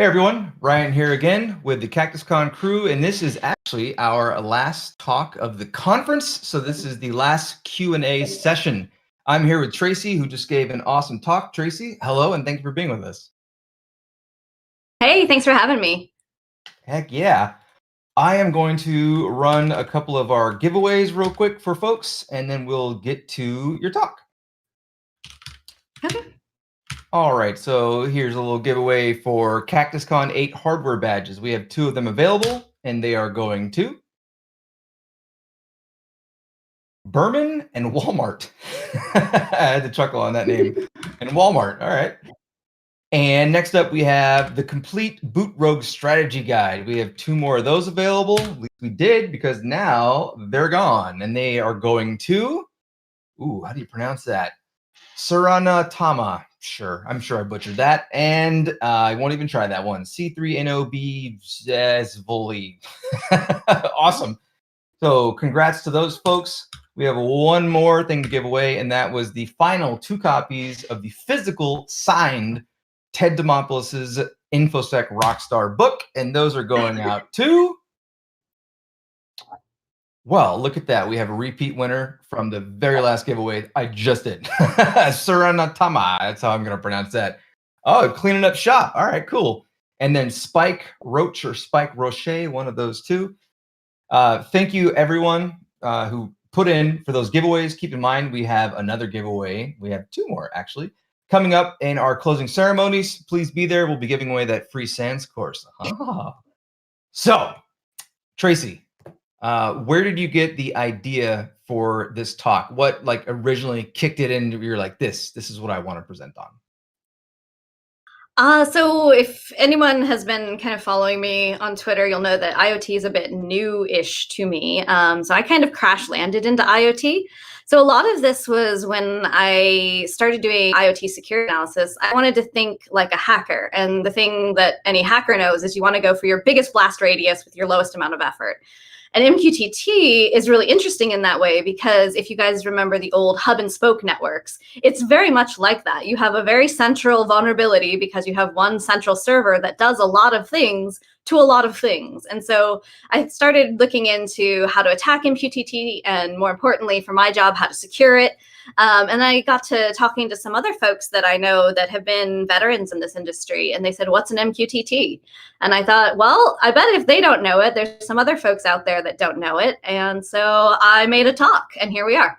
Hey everyone, Ryan here again with the CactusCon crew, and this is actually our last talk of the conference. So this is the last Q&A session. I'm here with Tracie, who just gave an awesome talk. Tracie, hello, and thank you for being with us. Hey, thanks for having me. Heck yeah. I am going to run a couple of our giveaways real quick for folks, and then we'll get to your talk. Okay. All right, so here's a little giveaway for CactusCon 8 hardware badges. We have 2 of them available, and they are going to Berman and Walmart. I had to chuckle on that name. And Walmart, all right. And next up, we have the complete Boot Rogue strategy guide. We have 2 more of those available. At least we did, because now they're gone. And they are going to, ooh, how do you pronounce that? Suranatama. Sure, I'm sure I butchered that. And I won't even try that one. C3NOB Zvoli. Awesome. So congrats to those folks. We have one more thing to give away, and that was the final 2 copies of the physical signed Ted Demopolis's InfoSec Rockstar book, and those are going out to, well, look at that. We have a repeat winner from the very last giveaway I just did. Suranatama, that's how I'm going to pronounce that. Oh, cleaning up shop. All right, cool. And then Spike Roach or Spike Roche, one of those 2. Thank you, everyone who put in for those giveaways. Keep in mind, we have another giveaway. We have 2 more, actually, coming up in our closing ceremonies. Please be there. We'll be giving away that free SANS course. So, Tracie, where did you get the idea for this talk? What originally kicked it in? You're like, this is what I want to present on. So if anyone has been kind of following me on Twitter, you'll know that IoT is a bit new-ish to me. So I kind of crash landed into IoT. So a lot of this was when I started doing IoT security analysis. I wanted to think like a hacker. And the thing that any hacker knows is you want to go for your biggest blast radius with your lowest amount of effort. And MQTT is really interesting in that way because if you guys remember the old hub and spoke networks, it's very much like that. You have a very central vulnerability because you have one central server that does a lot of things to a lot of things. And so I started looking into how to attack MQTT and, more importantly, for my job, how to secure it. And I got to talking to some other folks that I know that have been veterans in this industry. And they said, what's an MQTT? And I thought, well, I bet if they don't know it, there's some other folks out there that don't know it. And so I made a talk, and here we are.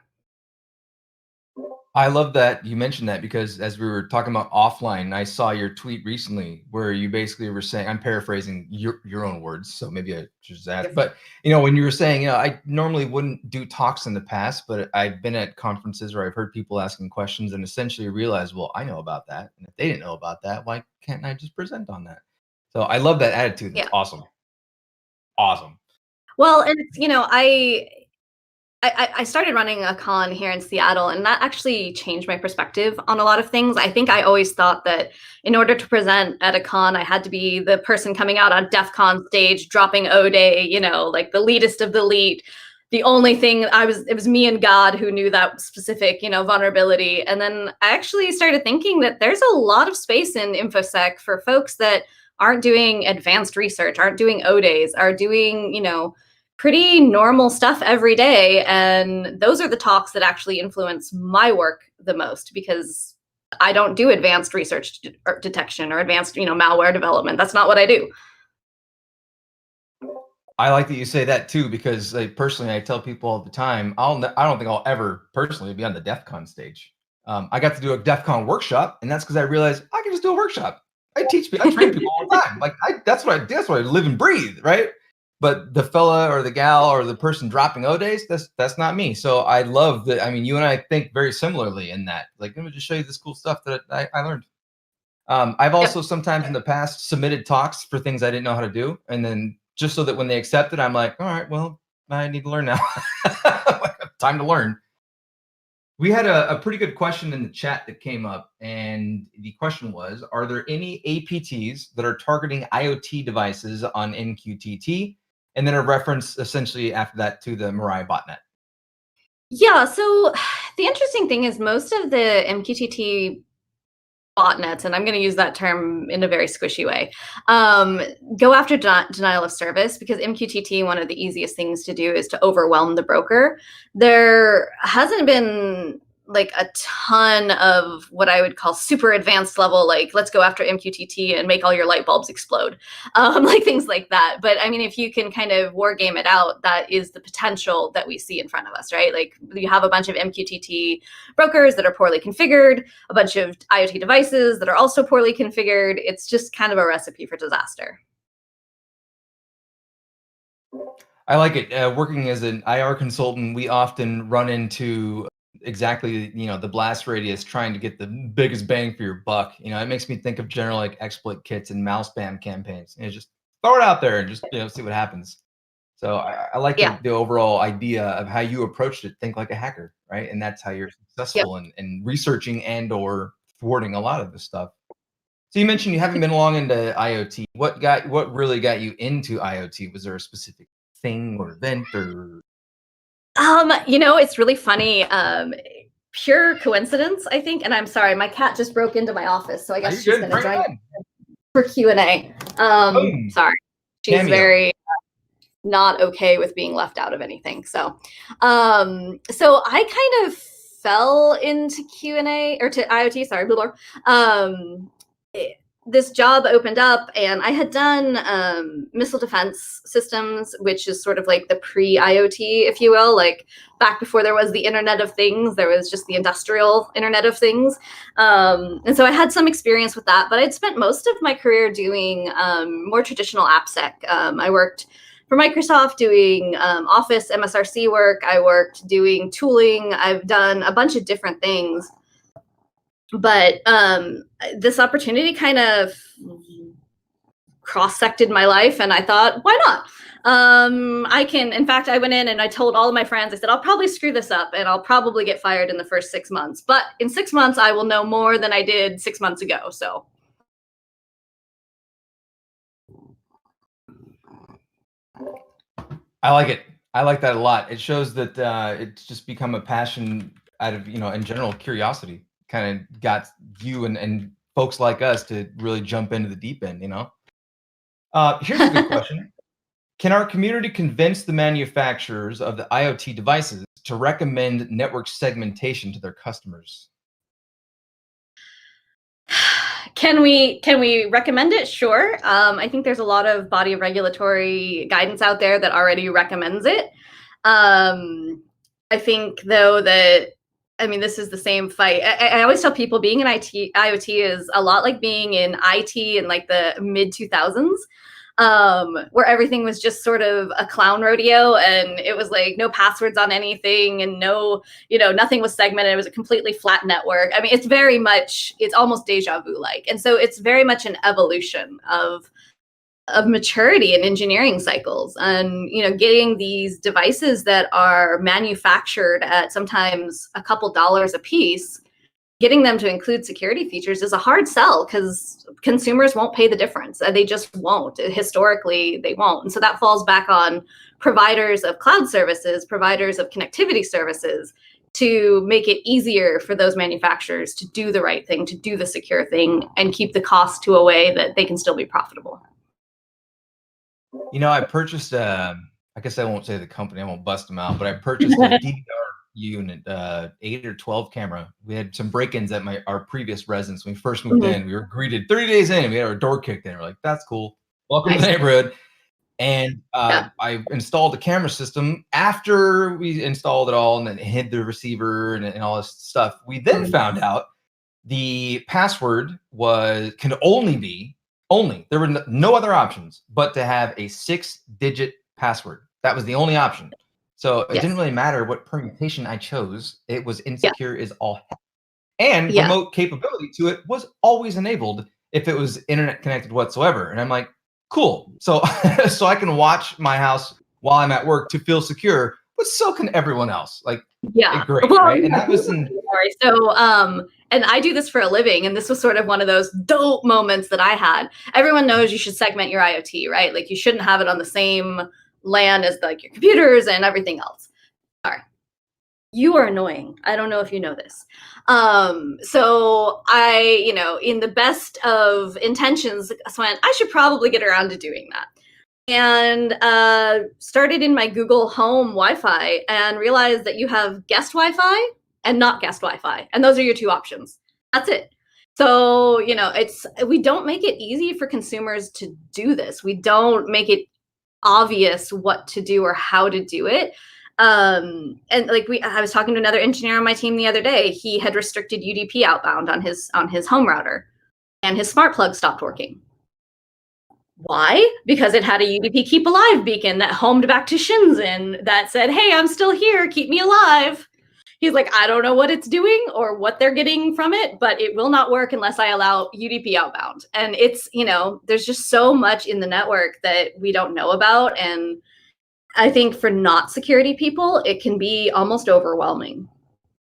I love that you mentioned that because as we were talking about offline, I saw your tweet recently where you basically were saying, I'm paraphrasing your own words, so maybe I just that. But when you were saying, I normally wouldn't do talks in the past, but I've been at conferences where I've heard people asking questions and essentially realized, well, I know about that, and if they didn't know about that, why can't I just present on that? So I love that attitude. That's awesome. Awesome. Well, and I started running a con here in Seattle, and that actually changed my perspective on a lot of things. I think I always thought that in order to present at a con, I had to be the person coming out on DEF CON stage, dropping O-Day, like the leadest of the elite. The only thing it was me and God who knew that specific, vulnerability. And then I actually started thinking that there's a lot of space in InfoSec for folks that aren't doing advanced research, aren't doing O-Days, are doing, pretty normal stuff every day. And those are the talks that actually influence my work the most because I don't do advanced research detection or advanced, malware development. That's not what I do. I like that you say that too, because personally, I tell people all the time, I don't think I'll ever personally be on the DEF CON stage. I got to do a DEF CON workshop, and that's because I realized I can just do a workshop. I train people all the time. That's what I live and breathe, right? But the fella or the gal or the person dropping O-Days, that's not me. So I love that. I mean, you and I think very similarly in that. Let me just show you this cool stuff that I learned. I've also sometimes in the past submitted talks for things I didn't know how to do. And then just so that when they accept it, I'm like, all right, well, I need to learn now. Time to learn. We had a pretty good question in the chat that came up, and the question was, are there any APTs that are targeting IoT devices on MQTT? And then a reference essentially after that to the Mirai botnet. Yeah, so the interesting thing is most of the MQTT botnets, and I'm going to use that term in a very squishy way, go after denial of service, because MQTT, one of the easiest things to do is to overwhelm the broker. There hasn't been like a ton of what I would call super advanced level, like let's go after MQTT and make all your light bulbs explode, like things like that. But I mean, if you can kind of war game it out, that is the potential that we see in front of us, right? Like you have a bunch of MQTT brokers that are poorly configured, a bunch of IoT devices that are also poorly configured. It's just kind of a recipe for disaster. I like it. Working as an IR consultant, we often run into exactly, the blast radius, trying to get the biggest bang for your buck. It makes me think of general like exploit kits and mouse spam campaigns. Just throw it out there and just see what happens. So I like Yeah. the overall idea of how you approached it. Think like a hacker, right? And that's how you're Yep. successful in researching and or thwarting a lot of this stuff. So you mentioned you haven't been long into IoT. What really got you into IoT? Was there a specific thing or event or? It's really funny. Pure coincidence, I think. And I'm sorry, my cat just broke into my office, so I Are guess you she's good? going to Bring it join in. for Q&A. Boom. Sorry, she's Cameo. very not okay with being left out of anything. So I kind of fell into Q&A or to IoT. Sorry, blah, blah. This job opened up, and I had done missile defense systems, which is sort of like the pre-IoT, if you will. Like back before there was the Internet of Things, there was just the industrial Internet of Things. And so I had some experience with that, but I'd spent most of my career doing more traditional AppSec. I worked for Microsoft doing Office MSRC work. I worked doing tooling. I've done a bunch of different things. But this opportunity kind of cross-sected my life, and I thought, why not? In fact, I went in and I told all of my friends, I said, I'll probably screw this up and I'll probably get fired in the first 6 months. But in 6 months, I will know more than I did 6 months ago. So. I like it. I like that a lot. It shows that it's just become a passion out of, in general, curiosity. Kind of got you and folks like us to really jump into the deep end, Here's a good question. Can our community convince the manufacturers of the IoT devices to recommend network segmentation to their customers? Can we recommend it? Sure. I think there's a lot of body of regulatory guidance out there that already recommends it. I think though that, this is the same fight. I always tell people being in IoT is a lot like being in IT in like the mid 2000s. Where everything was just sort of a clown rodeo, and it was like no passwords on anything, and nothing was segmented. It was a completely flat network. It's almost deja vu like. And so it's very much an evolution of maturity and engineering cycles, and getting these devices that are manufactured at sometimes a couple dollars a piece, getting them to include security features is a hard sell, because consumers won't pay the difference. They just won't. Historically, they won't. And so that falls back on providers of cloud services, providers of connectivity services, to make it easier for those manufacturers to do the right thing, to do the secure thing, and keep the cost to a way that they can still be profitable. I purchased I guess I won't say the company, I won't bust them out, but I purchased a DVR unit, 8 or 12 camera. We had some break-ins at our previous residence when we first moved in. We were greeted 30 days in, and we had our door kicked in. We're like, that's cool. Welcome to the neighborhood. And I installed the camera system after we installed it all, and then hid the receiver and all this stuff. We then found out the password can only be there were no other options but to have a 6-digit password. That was the only option. So it didn't really matter what permutation I chose. It was insecure as all heck. And remote capability to it was always enabled if it was internet connected whatsoever. And I'm like, cool. So so I can watch my house while I'm at work to feel secure, but so can everyone else. Like, great, well, right? And that was so and I do this for a living, and this was sort of one of those dope moments that I had. Everyone knows you should segment your IoT, right? Like you shouldn't have it on the same LAN as like your computers and everything else. Sorry. You are annoying. I don't know if you know this. So I, in the best of intentions, went, I should probably get around to doing that. And started in my Google Home Wi-Fi and realized that you have guest Wi-Fi and not guest Wi-Fi. And those are your two options. That's it. So, we don't make it easy for consumers to do this. We don't make it obvious what to do or how to do it. And I was talking to another engineer on my team the other day. He had restricted UDP outbound on his home router, and his smart plug stopped working. Why? Because it had a UDP keep alive beacon that homed back to Shenzhen that said, hey, I'm still here, keep me alive. He's like, I don't know what it's doing or what they're getting from it, but it will not work unless I allow UDP outbound. And it's, there's just so much in the network that we don't know about. And I think for not security people, it can be almost overwhelming.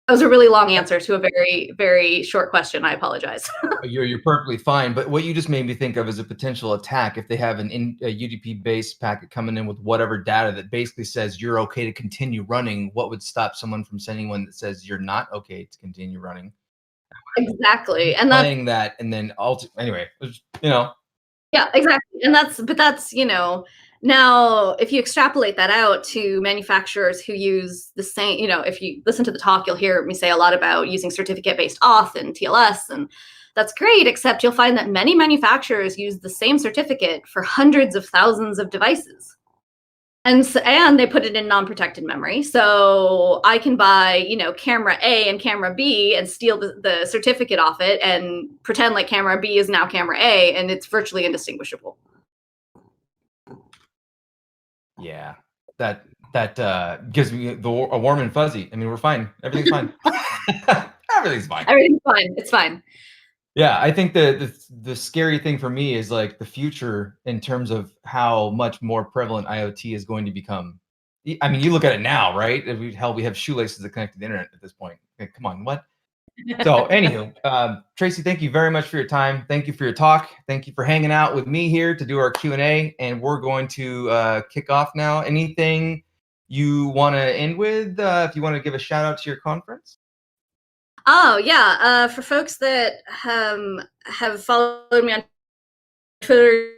That was a really long answer to a very, very short question. I apologize. You're perfectly fine. But what you just made me think of is a potential attack if they have a UDP-based packet coming in with whatever data that basically says you're okay to continue running. What would stop someone from sending one that says you're not okay to continue running? Exactly. And playing that, and then anyway, Yeah, exactly. And that's, now if you extrapolate that out to manufacturers who use the same, if you listen to the talk, you'll hear me say a lot about using certificate-based auth and TLS, and that's great, except you'll find that many manufacturers use the same certificate for hundreds of thousands of devices. And they put it in non-protected memory. So I can buy, camera A and camera B and steal the certificate off it and pretend like camera B is now camera A, and it's virtually indistinguishable. Yeah, that gives me a warm and fuzzy. I mean, we're fine. Everything's fine. Everything's fine. Everything's fine. It's fine. Yeah, I think the scary thing for me is like the future in terms of how much more prevalent IoT is going to become. I mean, you look at it now, right? Hell, we have shoelaces that connect to the internet at this point. Okay, come on, what? So anywho, Tracie, thank you very much for your time. Thank you for your talk. Thank you for hanging out with me here to do our Q&A. And we're going to kick off now. Anything you want to end with? If you want to give a shout out to your conference? Oh, yeah. For folks that have followed me on Twitter,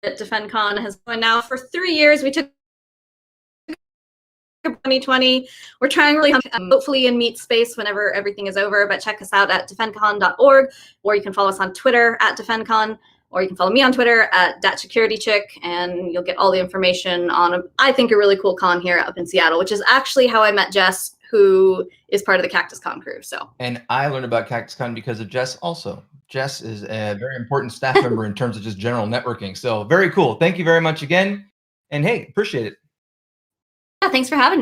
at DefendCon has been now for 3 years. We took 2020. We're trying really hopefully in meet space whenever everything is over, but check us out at defendcon.org, or you can follow us on Twitter at defendcon, or you can follow me on Twitter at DatSecurityChick, and you'll get all the information on, I think, a really cool con here up in Seattle, which is actually how I met Jess, who is part of the CactusCon crew. So. And I learned about CactusCon because of Jess also. Jess is a very important staff member in terms of just general networking. So very cool. Thank you very much again. And hey, appreciate it. Yeah, thanks for having me.